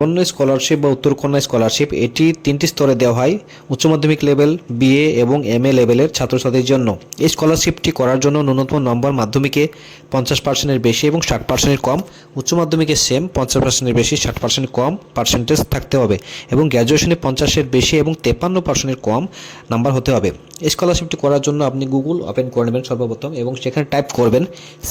কন্যা স্কলারশিপ বা উত্তর কন্যা স্কলারশিপ এটি 3টি স্তরে দেওয়া হয় উচ্চ মাধ্যমিক লেভেল, বিএ এবং এমএ লেভেলের ছাত্রছাত্রীদের জন্য। এই স্কলারশিপটি করার জন্য ন্যূনতম নম্বর মাধ্যমিকে 50% বেশি এবং 60% কম, উচ্চ মাধ্যমিকে সেম 50% বেশি 60% কম পার্সেন্টেজ থাকতে হবে এবং গ্র্যাজুয়েশনে 50-এর বেশি এবং 53% কম নাম্বার হতে হবে। এই স্কলারশিপটি করার জন্য আপনি গুগল ওপেন করে নেবেন সর্বপ্রথম এবং সেখানে টাইপ করবেন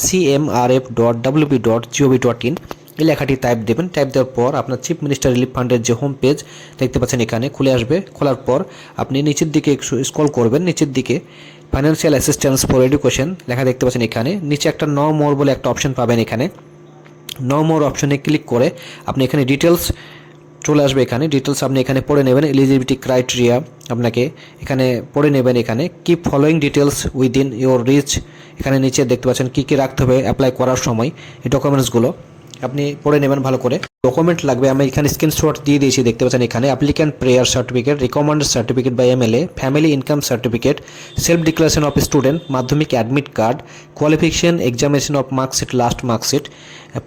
cmrf.wp.gov.in। এই লেখাটি টাইপ দেবেন। টাইপ দেওয়ার পর আপনার চিফ মিনিস্টার রিলিফ ফান্ডের যে হোম পেজ দেখতে পাচ্ছেন এখানে খুলে আসবে। খোলার পর আপনি নিচের দিকে স্ক্রল করবেন, নিচের দিকে ফাইন্যান্সিয়াল অ্যাসিস্ট্যান্স ফর এডুকেশন লেখা দেখতে পাচ্ছেন এখানে। নিচে একটা নো মোর বলে একটা অপশন পাবেন। এখানে নো মোর অপশনে ক্লিক করে আপনি এখানে ডিটেলস চলে আসবে। এখানে ডিটেলস আপনি এখানে পড়ে নেবেন। এলিজিবিলিটি ক্রাইটেরিয়া আপনাকে এখানে পড়ে নেবেন। এখানে keep following details within your reach, এখানে নিচে দেখতে পাচ্ছেন কী কী রাখতে হবে অ্যাপ্লাই করার সময়। এই ডকুমেন্টসগুলো আপনি পড়ে নেবেন ভালো করে। ডকুমেন্ট লাগবে আমি এখানে স্ক্রিনশট দিয়ে দিয়েছি দেখতে পাচ্ছেন এখানে। Applicant prayer certificate, recommended certificate by MLA, family income certificate, self declaration of student, Madhyamik admit card, qualification examination of marksheet, last marksheet,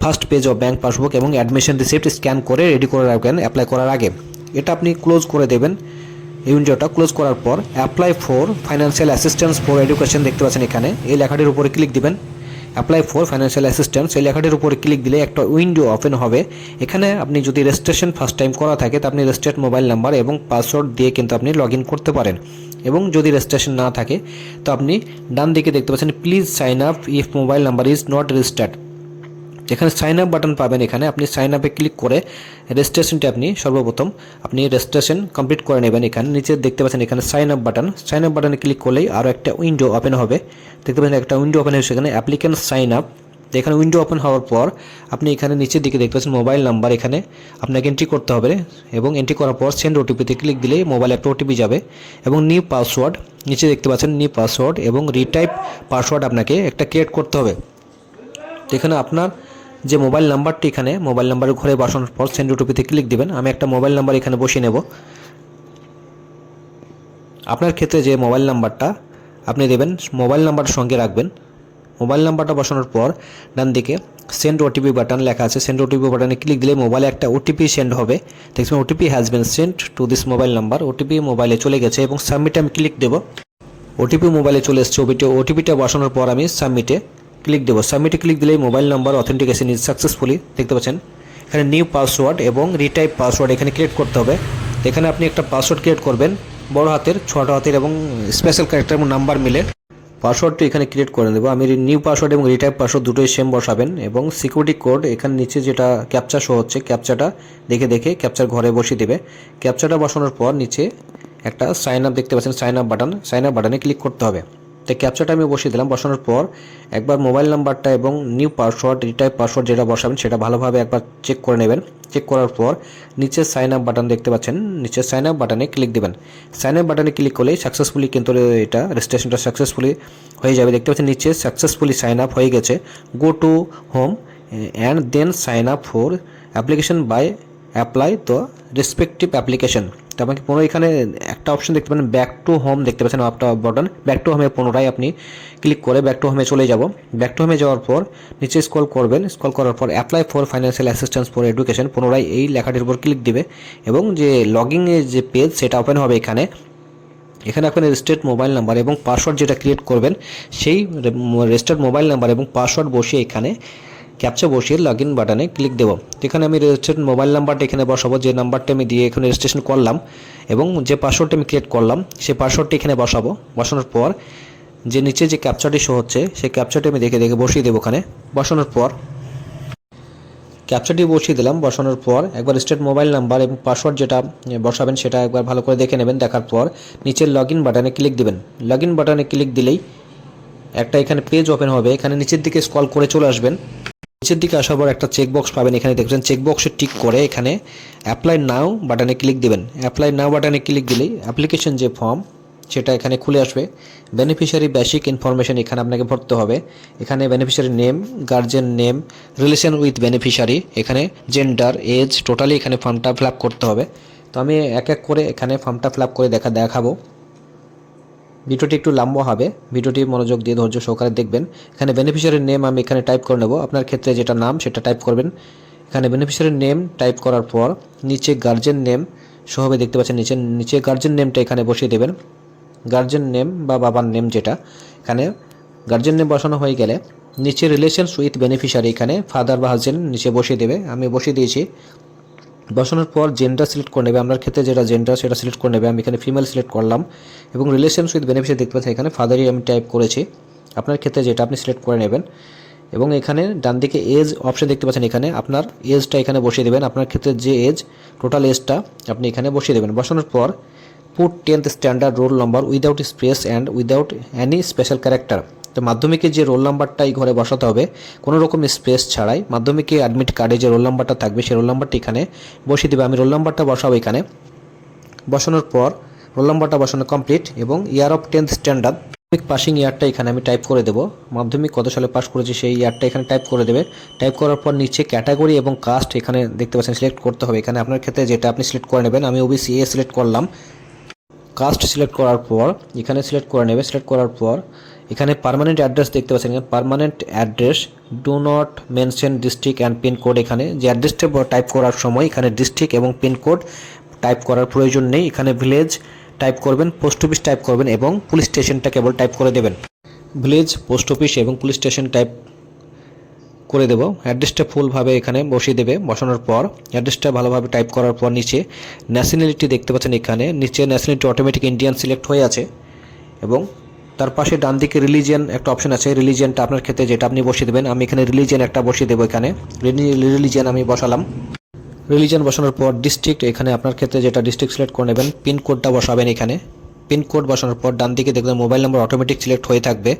first page of bank passbook এবং অ্যাডমিশন রিসিপ্ট স্ক্যান করে ready করে রাখবেন apply করার আগে। এটা আপনি close করে দেবেন। এই উইন্ডোটা ক্লোজ করার পর apply for financial assistance for education দেখতে পাচ্ছেন এখানে। এই লেখাটির উপরে ক্লিক দিবেন। অ্যাপ্লাই ফর ফাইন্যান্সিয়াল অ্যাসিস্ট্যান্স এই লেখাটির উপরে ক্লিক দিলে একটা উইন্ডো ওপেন হবে। এখানে আপনি যদি রেজিস্ট্রেশন ফার্স্ট টাইম করা থাকে তো আপনি রেজিস্টার্ড মোবাইল নাম্বার এবং পাসওয়ার্ড দিয়ে কিন্তু আপনি লগ ইন করতে পারেন, এবং যদি রেজিস্ট্রেশন না থাকে তো আপনি ডান দিকে দেখতে পাচ্ছেন please sign up if mobile number is not registered. এখানে সাইন আপ বাটন পাবেন। এখানে আপনি সাইন আপে ক্লিক করে রেজিস্ট্রেশনটি আপনি সর্বপ্রথম আপনি রেজিস্ট্রেশন কমপ্লিট করে নেবেন। এখানে নিচে দেখতে পাচ্ছেন এখানে sign up button. Sign up বাটনে ক্লিক করলেই আরও একটা উইন্ডো ওপেন হবে। দেখতে পাচ্ছেন একটা উইন্ডো ওপেন হয়েছে সেখানে অ্যাপ্লিক্যান্ট সাইন আপ। এখানে উইন্ডো ওপেন হওয়ার পর আপনি এখানে নিচের দিকে দেখতে পাচ্ছেন মোবাইল নাম্বার এখানে আপনাকে এন্ট্রি করতে হবে, এবং এন্ট্রি করার পর সেন্ড ওটিপিতে ক্লিক দিলেই মোবাইলে একটা ওটিপি যাবে, এবং নিউ পাসওয়ার্ড নিচে দেখতে পাচ্ছেন নিউ পাসওয়ার্ড এবং রিটাইপ পাসওয়ার্ড আপনাকে একটা ক্রিয়েট করতে হবে। এখানে আপনার যে মোবাইল নাম্বারটি এখানে মোবাইল নাম্বারের ঘরে বসানোর পর সেন্ড ওটিপিতে ক্লিক দিবেন। আমি একটা মোবাইল নাম্বার এখানে বসিয়ে নেব। আপনার ক্ষেত্রে যে মোবাইল নাম্বারটা আপনি দেবেন মোবাইল নাম্বারের সঙ্গে রাখবেন। মোবাইল নাম্বারটা বসানোর পর ডান দিকে সেন্ড ওটিপি বাটন লেখা আছে। সেন্ড ওটিপি বাটনে ক্লিক দিলে মোবাইলে একটা ওটিপি সেন্ড হবে। দেখবেন OTP has been sent to this mobile number. OTP মোবাইলে চলে গেছে এবং সাবমিটে আমি ক্লিক দেব। ওটিপি মোবাইলে চলে এসেছে। ওটিপিটা বসানোর পর আমি সাবমিটে ক্লিক দেবো। সাবমিটে ক্লিক দিলেই mobile number authentication is successfully দেখতে পাচ্ছেন এখানে নিউ পাসওয়ার্ড এবং রিটাইপ পাসওয়ার্ড এখানে ক্রিয়েট করতে হবে। এখানে আপনি একটা পাসওয়ার্ড ক্রিয়েট করবেন বড় হাতের, ছোট হাতের এবং স্পেশাল ক্যারেক্টার এবং নাম্বার মিলে পাসওয়ার্ডটি এখানে ক্রিয়েট করে দেবো। আমি নিউ পাসওয়ার্ড এবং রিটাইপ পাসওয়ার্ড দুটোই সেম বসাবেন, এবং সিকিউরিটি কোড এখানে নিচে যেটা ক্যাপচা শো হচ্ছে ক্যাপচাটা দেখে ক্যাপচার ঘরে বসিয়ে দেবে। ক্যাপচাটা বসানোর পর নিচে একটা সাইন আপ দেখতে পাচ্ছেন, সাইন আপ বাটনে ক্লিক করতে হবে। তো ক্যাপচাটা আমি বসিয়ে দিলাম। বসানোর পর একবার মোবাইল নাম্বারটা এবং নিউ পাসওয়ার্ড রিটাইপ পাসওয়ার্ড যেটা বসাবেন সেটা ভালোভাবে একবার চেক করে নেবেন। চেক করার পর নিচে সাইন আপ বাটন দেখতে পাচ্ছেন, নিচে সাইন আপ বাটনে ক্লিক দেবেন। সাইন আপ বাটনে ক্লিক করলেই সাকসেসফুলি কিন্তু এটা রেজিস্ট্রেশনটা সাকসেসফুলি হয়ে যাবে। দেখতে পাচ্ছেন নিচে সাকসেসফুলি সাইন আপ হয়ে গেছে। Go to home and then sign up for application by apply the respective application. তো আপনাকে পুনরায় এখানে একটা অপশন দেখতে পাচ্ছেন ব্যাক টু হোম দেখতে পাচ্ছেন একটা বাটন। ব্যাক টু হোমে পুনরায় আপনি ক্লিক করে ব্যাক টু হোমে চলে যাব। ব্যাক টু হোমে যাওয়ার পর নিচে স্ক্রল করবেন। স্ক্রল করার পর apply for financial assistance for education পুনরায় এই লেখাটির উপর ক্লিক দিবে, এবং যে লগইনের যে পেজ সেটা ওপেন হবে। এখানে আপনার রেজিস্টার্ড মোবাইল নাম্বার এবং পাসওয়ার্ড যেটা ক্রিয়েট করবেন সেই রেজিস্টার্ড মোবাইল নাম্বার এবং পাসওয়ার্ড বসিয়ে এখানে ক্যাপচা বসিয়ে লগ ইন বাটনে ক্লিক দেবো। এখানে আমি রেজিস্টার্ড মোবাইল নাম্বারটা এখানে বসাবো, যে নাম্বারটা আমি দিয়ে এখানে রেজিস্ট্রেশন করলাম, এবং যে পাসওয়ার্ডটা আমি ক্রিয়েট করলাম সেই পাসওয়ার্ডটা এখানে বসাবো। বসানোর পর যে নিচে যে ক্যাপচাটি শো হচ্ছে সেই ক্যাপচাটি আমি দেখে বসিয়ে দেবো। ওখানে বসানোর পর ক্যাপচাটি বসিয়ে দিলাম। বসানোর পর একবার রেজিস্টার্ড মোবাইল নাম্বার এবং পাসওয়ার্ড যেটা বসাবেন সেটা একবার ভালো করে দেখে নেবেন। দেখার পর নিচের লগ ইন বাটনে ক্লিক দেবেন। লগ ইন বাটনে ক্লিক দিলেই একটা এখানে পেজ ওপেন হবে। এখানে নিচের দিকে স্ক্রল করে চলে আসবেন। নিচের দিকে আসার পর একটা চেকবক্স পাবেন। এখানে দেখবেন চেকবক্সে টিক করে এখানে অ্যাপ্লাই নাও বাটনে ক্লিক দেবেন। অ্যাপ্লাই নাও বাটনে ক্লিক দিলেই অ্যাপ্লিকেশন যে ফর্ম সেটা এখানে খুলে আসবে। বেনিফিশিয়ারি বেসিক ইনফরমেশন এখানে আপনাকে ভরতে হবে। এখানে beneficiary name, guardian name, relation with beneficiary, এখানে জেন্ডার, এজ, টোটালি এখানে ফর্মটা ফিল আপ করতে হবে। তো আমি এক এক করে এখানে ফর্মটা ফিল আপ করে দেখাবো। ভিডিওটি একটু লম্বা হবে, ভিডিওটি মনোযোগ দিয়ে ধৈর্য সহকারে দেখবেন। এখানে বেনিফিশিয়ারির নেম আমি এখানে টাইপ করে নেব। আপনার ক্ষেত্রে যেটা নাম সেটা টাইপ করবেন। এখানে বেনিফিশিয়ারি নেম টাইপ করার পর নিচে গার্জেন নেম সহবে দেখতে পাচ্ছেন, নিচে গার্জেন নেমটা এখানে বসিয়ে দেবেন। গার্জেন নেম বা বাবার নেম যেটা, এখানে গার্জেন নেম বসানো হয়ে গেলে নিচে রিলেশনস উইথ বেনিফিশিয়ারি এখানে ফাদার বা হাজবেন্ড নিচে বসিয়ে দেবে। আমি বসিয়ে দিয়েছি। বসানোর পর জেন্ডার সিলেক্ট করে নেবে, আপনার ক্ষেত্রে যেটা জেন্ডার সেটা সিলেক্ট করে নেবে। আমি এখানে ফিমেল সিলেক্ট করলাম এবং রিলেশনস উইথ বেনিফিশিয়ারি দেখতে পাচ্ছেন এখানে ফাদারই আমি টাইপ করেছি। আপনার ক্ষেত্রে যেটা আপনি সিলেক্ট করে নেবেন এবং এখানে ডান দিকে এজ অপশন দেখতে পাচ্ছেন, এখানে আপনার এজটা এখানে বসিয়ে দেবেন। আপনার ক্ষেত্রে যে এজ টোটাল এজটা আপনি এখানে বসিয়ে দেবেন। বসানোর পর put 10th standard roll number without space and without Annie special character. তো মাধ্যমিকের যে রোল নাম্বারটা এই ঘরে বসাতে হবে কোনো রকম স্পেস ছাড়াই। মাধ্যমিকে অ্যাডমিট কার্ডে যে রোল নাম্বারটা থাকবে সেই রোল নাম্বারটি এখানে বসিয়ে দেবে। আমি রোল নাম্বারটা বসাবো এখানে। বসানোর পর রোল নাম্বারটা বসানো কমপ্লিট এবং year of 10th standard passing ইয়ারটা এখানে আমি টাইপ করে দেবো। মাধ্যমিক কত সালে পাস করেছি সেই ইয়ারটা এখানে টাইপ করে দেবে। টাইপ করার পর নিচে ক্যাটাগরি এবং কাস্ট এখানে দেখতে পাচ্ছেন সিলেক্ট করতে হবে। এখানে আপনার ক্ষেত্রে যেটা আপনি সিলেক্ট করে নেবেন। আমি ওবিসি এ সিলেক্ট করলাম। কাস্ট সিলেক্ট করার পর এখানে সিলেক্ট করে নেবে। সিলেক্ট করার পর এখানে পার্মানেন্ট অ্যাড্রেস দেখতে পাচ্ছেন, permanent address do not mention district and pin code. এখানে যে অ্যাড্রেসটা টাইপ করার সময় এখানে ডিস্ট্রিক্ট এবং পিনকোড টাইপ করার প্রয়োজন নেই। এখানে ভিলেজ টাইপ করবেন, পোস্ট অফিস টাইপ করবেন এবং পুলিশ স্টেশনটা কেবল টাইপ করে দেবেন। ভিলেজ, পোস্ট অফিস এবং পুলিশ স্টেশন টাইপ করে দেব। অ্যাড্রেসটা ফুলভাবে এখানে বসিয়ে দেবে। বসানোর পর অ্যাড্রেসটা ভালোভাবে টাইপ করার পর নিচে ন্যাশনালিটি দেখতে পাচ্ছেন, এখানে নিচে ন্যাশনালিটি অটোমেটিক ইন্ডিয়ান সিলেক্ট হয়ে আছে এবং তার পাশে ডান দিকে রিলিজিয়ান একটা অপশন আছে। রিলিজিয়ানটা আপনার ক্ষেত্রে যেটা আপনি বসিয়ে দেবেন। আমি এখানে রিলিজিয়ান একটা বসিয়ে দেবো। এখানে রিলিজিয়ান আমি বসালাম। রিলিজিয়ান বসানোর পর ডিস্ট্রিক্ট এখানে আপনার ক্ষেত্রে যেটা ডিস্ট্রিক্ট সিলেক্ট করে নেবেন। পিনকোডটা বসাবেন এখানে। পিনকোড বসানোর পর ডান দিকে দেখবেন মোবাইল নাম্বার অটোমেটিক সিলেক্ট হয়ে থাকবে।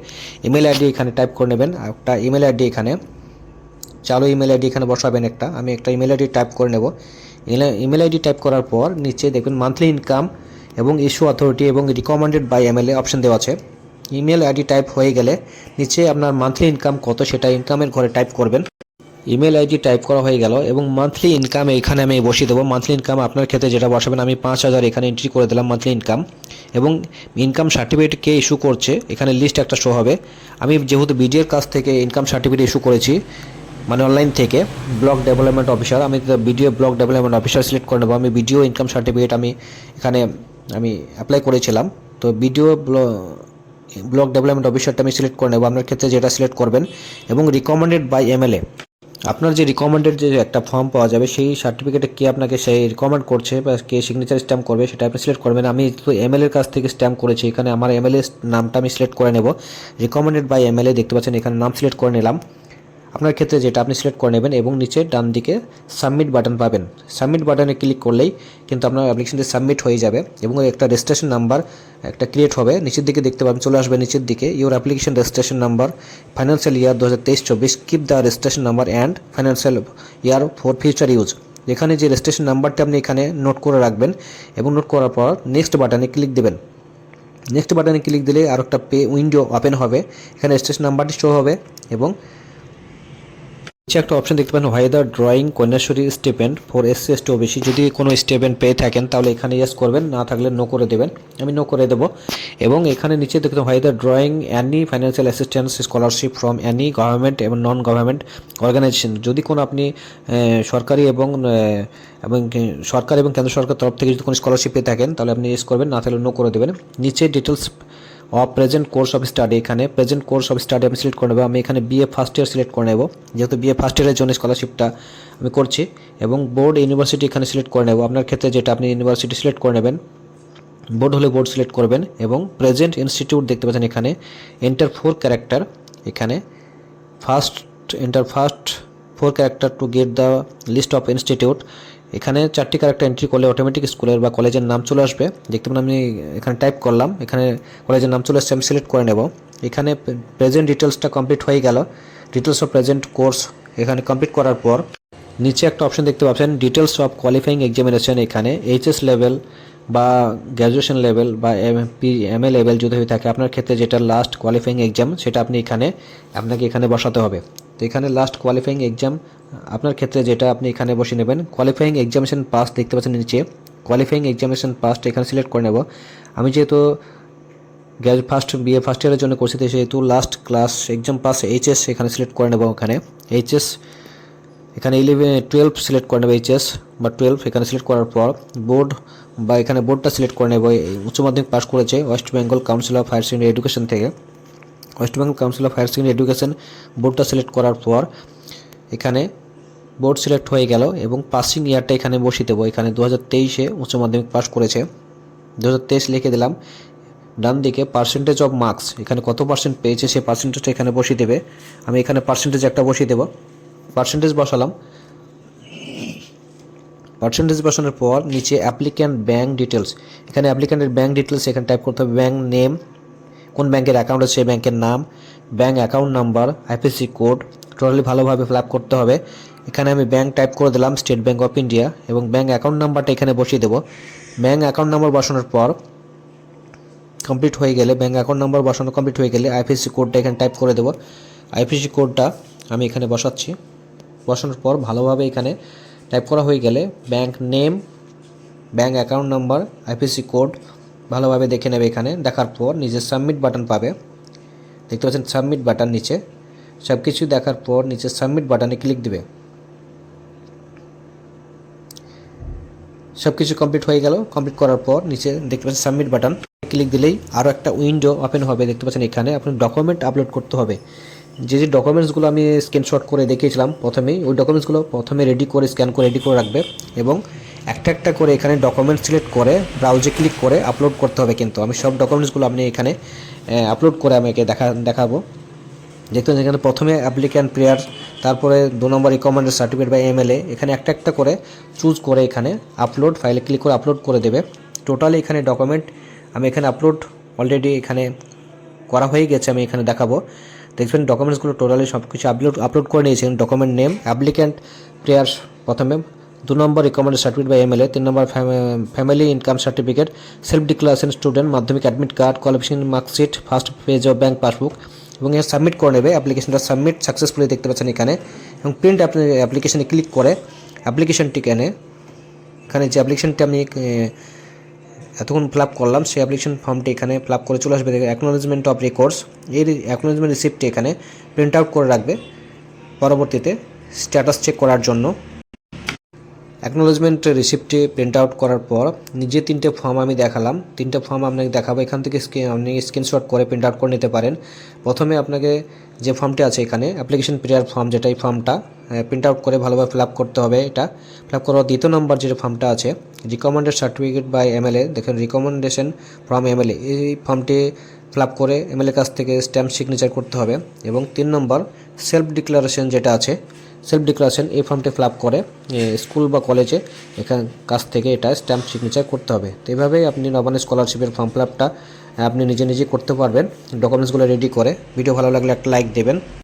ইমেল আইডি এখানে টাইপ করে নেবেন। একটা ইমেল আইডি এখানে চালু ইমেল আইডি এখানে বসাবেন একটা। আমি একটা ইমেল আইডি টাইপ করে নেব। ইমেল আইডি টাইপ করার পর নিচে দেখবেন মান্থলি ইনকাম এবং ইস্যু অথরিটি এবং রিকমেন্ডেড বাই এমএলএ অপশন দেওয়া আছে। ইমেল আইডি টাইপ হয়ে গেলে নিচে আপনার মান্থলি ইনকাম কত সেটা ইনকামের ঘরে টাইপ করবেন। ইমেল আইডি টাইপ করা হয়ে গেল এবং মান্থলি ইনকাম এখানে আমি বসিয়ে দেবো। মান্থলি ইনকাম আপনার ক্ষেত্রে যেটা বসাবেন, আমি 5,000 এখানে এন্ট্রি করে দিলাম মান্থলি ইনকাম। এবং ইনকাম সার্টিফিকেট কে ইস্যু করছে এখানে লিস্ট একটা শো হবে। আমি যেহেতু বিডিএর কাছ থেকে ইনকাম সার্টিফিকেট ইস্যু করেছি, মানে অনলাইন থেকে, ব্লক ডেভেলপমেন্ট অফিসার, আমি BDO block development officer select করে নেবো। আমি বিডিও ইনকাম সার্টিফিকেট আমি এখানে অ্যাপ্লাই করেছিলাম। তো বিডিও ব্লক ডেভেলপমেন্ট অফিসারটা আমি সিলেক্ট করে নেবো। আপনার ক্ষেত্রে যেটা সিলেক্ট করবেন এবং রিকমেন্ডেড বাই এমএলএ, আপনার যে রিকমেন্ডেড যে একটা ফর্ম পাওয়া যাবে সেই সার্টিফিকেটে কে আপনাকে সেই রিকমেন্ড করছে বা কে সিগনেচার স্ট্যাম্প করবে সেটা আপনি সিলেক্ট করবেন। আমি তো এমএলএর কাছ থেকে স্ট্যাম্প করেছি, এখানে আমার এমএলএ নামটা আমি সিলেক্ট করে নেব। রিকমেন্ডেড বাই এমএলএ দেখতে পাচ্ছেন, এখানে নাম সিলেক্ট করে নিলাম। আপনার ক্ষেত্রে যেটা আপনি সিলেক্ট করে নেবেন এবং নিচে ডান দিকে সাবমিট বাটন পাবেন। সাবমিট বাটনে ক্লিক করলেই কিন্তু আপনার অ্যাপ্লিকেশনটি সাবমিট হয়ে যাবে এবং একটা রেজিস্ট্রেশন নাম্বার একটা ক্রিয়েট হবে। নিচের দিকে দেখতে পাবেন, চলে আসবে নিচের দিকে, your application registration number financial year 2023-24, keep the registration number and financial year for future use. এখানে যে রেজিস্ট্রেশন নাম্বারটা আপনি এখানে নোট করে রাখবেন এবং নোট করার পর নেক্সট বাটনে ক্লিক দেবেন। নেক্সট বাটনে ক্লিক দিলে আর একটা উইন্ডো ওপেন হবে। এখানে রেজিস্ট্রেশন নাম্বারটি শো হবে এবং একটা অপশন দেখতে পাবেন, whether drawing Kanyashree stipend for SC ST OBC. যদি কোনো স্টিপেন্ড পেয়ে থাকেন তাহলে এখানে ইয়েস করবেন, না থাকলে নো করে দেবেন। আমি নো করে দেবো এবং এখানে নিচে দেখতে whether drawing any financial assistance scholarship from any government এবং নন গভর্নমেন্ট অর্গানাইজেশন। যদি কোনো আপনি সরকারি এবং সরকার এবং কেন্দ্র সরকার তরফ থেকে যদি কোনো স্কলারশিপ পেয়ে থাকেন তাহলে আপনি ইয়েস করবেন, না থাকলে নো করে দেবেন। নিচে details of present course of study, এখানে প্রেজেন্ট কোর্স অফ স্টাডি আমি সিলেক্ট করে নেব। আমি এখানে বিএ ফার্স্ট ইয়ার সিলেক্ট করে নেব, যেহেতু বিএ ফার্স্ট ইয়ারের জন্য স্কলারশিপটা আমি করছি। এবং বোর্ড ইউনিভার্সিটি এখানে সিলেক্ট করে নেব। আপনার ক্ষেত্রে যেটা আপনি ইউনিভার্সিটি সিলেক্ট করে নেবেন, বোর্ড হলে বোর্ড সিলেক্ট করবেন। এবং প্রেজেন্ট ইনস্টিটিউট দেখতে পাচ্ছেন এখানে এন্টার 4 ক্যারেক্টার, এখানে enter first 4 character to get the list of institute. এখানে 4টি ক্যারেক্টার এন্ট্রি করলে অটোমেটিক স্কুলের বা কলেজের নাম চলে আসবে। দেখতে পাবেন আমি এখানে টাইপ করলাম, এখানে কলেজের নাম চলে আসছে, আমি সিলেক্ট করে নেব। এখানে প্রেজেন্ট ডিটেলসটা কমপ্লিট হয়ে গেল। ডিটেলস অফ প্রেজেন্ট কোর্স এখানে কমপ্লিট করার পর নিচে একটা অপশন দেখতে পাচ্ছেন, ডিটেলস অফ কোয়ালিফাইং এক্সামিনেশন। এখানে এইচএস লেভেল বা গ্র্যাজুয়েশন লেভেল বা এমএ লেভেল যদি হয়ে থাকে, আপনার ক্ষেত্রে যেটা লাস্ট কোয়ালিফাইং এক্সাম সেটা আপনাকে এখানে বসাতে হবে। তো এখানে লাস্ট কোয়ালিফাইং এক্সাম আপনার ক্ষেত্রে যেটা আপনি এখানে বসে নেবেন। কোয়ালিফাইং এক্সামিনেশন পাস দেখতে পাচ্ছেন নিচে, কোয়ালিফাইং এক্সামিনেশন পাসটা এখানে সিলেক্ট করে নেব। আমি যেহেতু বিএ ফার্স্ট ইয়ারের জন্য করছি, সেহেতু last class exam pass HS এখানে সিলেক্ট করে নেব। ওখানে এইচএস এখানে 12 সিলেক্ট করে নেবে, এইচএস বা 12 এখানে সিলেক্ট করার পর বোর্ড বা এখানে বোর্ডটা সিলেক্ট করে নেবে। উচ্চ মাধ্যমিক পাস করেছে West Bengal Council of Higher Secondary Education থেকে। West Bengal Council of Higher Secondary Education বোর্ডটা সিলেক্ট করার পর এখানে বোর্ড সিলেক্ট হয়ে গেল এবং পাসিং ইয়ারটা এখানে বসিয়ে দেবো। এখানে 2023-এ উচ্চ মাধ্যমিক পাস করেছে, 2023 লিখে দিলাম। ডান দিকে পার্সেন্টেজ অফ মার্কস, এখানে কত পার্সেন্ট পেয়েছে সেই পার্সেন্টেজটা এখানে বসিয়ে দেবে। আমি এখানে পার্সেন্টেজ একটা বসিয়ে দেবো, পার্সেন্টেজ বসালাম। পার্সেন্টেজ বসানোর পর নিচে অ্যাপ্লিক্যান্ট ব্যাঙ্ক ডিটেলস, এখানে অ্যাপ্লিক্যান্টের ব্যাঙ্ক ডিটেলস এখানে টাইপ করতে হবে। ব্যাঙ্ক নেম, কোন ব্যাংকের অ্যাকাউন্ট আছে সেই ব্যাংকের নাম, bank account number, IPC code, totally ভালোভাবে ফিল আপ করতে হবে। এখানে আমি ব্যাঙ্ক টাইপ করে দিলাম স্টেট ব্যাঙ্ক অফ ইন্ডিয়া এবং ব্যাঙ্ক অ্যাকাউন্ট নাম্বারটা এখানে বসিয়ে দেবো। ব্যাঙ্ক অ্যাকাউন্ট নাম্বার বসানোর পর কমপ্লিট হয়ে গেলে, ব্যাঙ্ক অ্যাকাউন্ট নাম্বার বসানো কমপ্লিট হয়ে গেলে আইপিসি কোডটা এখানে টাইপ করে দেবো। আইপিসি কোডটা আমি এখানে বসাচ্ছি। বসানোর পর ভালোভাবে এখানে টাইপ করা হয়ে গেলে bank name, bank account number, IPC code ভালোভাবে দেখে নেবে। এখানে দেখার পর নিজে সাবমিট বাটন পাবে, দেখতে পাচ্ছেন সাবমিট বাটন নিচে। সব কিছু দেখার পর নিচে সাবমিট বাটনে ক্লিক দিবে। সব কিছু কমপ্লিট হয়ে গেল। কমপ্লিট করার পর নিচে দেখতে পাচ্ছেন সাবমিট বাটন, ক্লিক দিলেই আরও একটা উইন্ডো ওপেন হবে। দেখতে পাচ্ছেন এখানে আপনার ডকুমেন্ট আপলোড করতে হবে। যে যে ডকুমেন্টসগুলো আমি স্ক্রিনশট করে দেখিয়েছিলাম প্রথমেই, ওই ডকুমেন্টসগুলো প্রথমে রেডি করে স্ক্যান করে রেডি করে রাখবে এবং একটা একটা করে এখানে ডকুমেন্ট সিলেক্ট করে ব্রাউজে ক্লিক করে আপলোড করতে হবে। কিন্তু আমি সব ডকুমেন্টসগুলো আপনি এখানে আপলোড করে আমাকে দেখাবো। দেখতে পাচ্ছেন এখানে প্রথমে অ্যাপ্লিক্যান্ট প্রেয়ার, তারপরে 2 নম্বর রিকমেন্ডেড সার্টিফিকেট বা এমএলএ, এখানে একটা একটা করে চুজ করে এখানে আপলোড ফাইলে ক্লিক করে আপলোড করে দেবে। টোটালি এখানে ডকুমেন্ট আমি এখানে আপলোড অলরেডি এখানে করা হয়ে গেছে, আমি এখানে দেখাবো। দেখবেন ডকুমেন্টসগুলো টোটালি সব কিছু আপলোড করে নিয়েছেন। ডকুমেন্ট নেম অ্যাপ্লিক্যান্ট প্রেয়ার প্রথমে, 2 নম্বর রিকমেন্ডেড সার্টিফিকেট বা এমএলএ, 3 নম্বর family income certificate, self declaration student, Madhyamik admit card, qualification marksheet, first page of bank passbook এবং এর সাবমিট করে নেবে। অ্যাপ্লিকেশনটা সাবমিট সাকসেসফুলি দেখতে পাচ্ছেন এখানে এবং প্রিন্ট অ্যাপ্লিকেশনে ক্লিক করে অ্যাপ্লিকেশনটি এখানে যে অ্যাপ্লিকেশনটি আমি এতক্ষণ ফিল আপ করলাম সেই অ্যাপ্লিকেশন ফর্মটি এখানে ফিল আপ করে চলে আসবে। অ্যাকনোলেজমেন্ট অফ রেকর্ডস, এই অ্যাকনোলেজমেন্ট রিসিপ্টটি এখানে প্রিন্ট আউট করে রাখবে পরবর্তীতে স্ট্যাটাস চেক করার জন্য। অ্যাকনোলেজমেন্ট রিসিপ্টটি প্রিন্ট আউট করার পর নিজে 3টে ফর্ম আমি দেখালাম, 3টে ফর্ম আপনাকে দেখাবো। এখান থেকে আপনি স্ক্রিনশট করে প্রিন্ট আউট করে নিতে পারেন। প্রথমে আপনাকে যে ফর্মটি আছে এখানে অ্যাপ্লিকেশন প্রেয়ার ফর্ম, যেটা এই ফর্মটা প্রিন্ট আউট করে ভালোভাবে ফিল আপ করতে হবে। এটা ফিল আপ করার 2 নম্বর যে ফর্মটা আছে রিকমেন্ডেড সার্টিফিকেট বাই এমএলএ, দেখেন রিকমেন্ডেশন ফ্রম এমএলএ, এই ফর্মটি ফিল আপ করে এমএলএ কাছ থেকে স্ট্যাম্প সিগনেচার করতে হবে। এবং 3 নম্বর সেলফ ডিক্লারেশন যেটা আছে, সেলফ ডিক্লারেশন এই ফর্মটি ফিল আপ করে স্কুল বা কলেজে এখান কাছ থেকে এটা স্ট্যাম্প সিগনেচার করতে হবে। তো এইভাবেই আপনি নবান্ন স্কলারশিপের ফর্ম ফিল আপটা আপনি নিজে করতে পারবেন ডকুমেন্টসগুলো রেডি করে। ভিডিও ভালো লাগলে একটা লাইক দেবেন।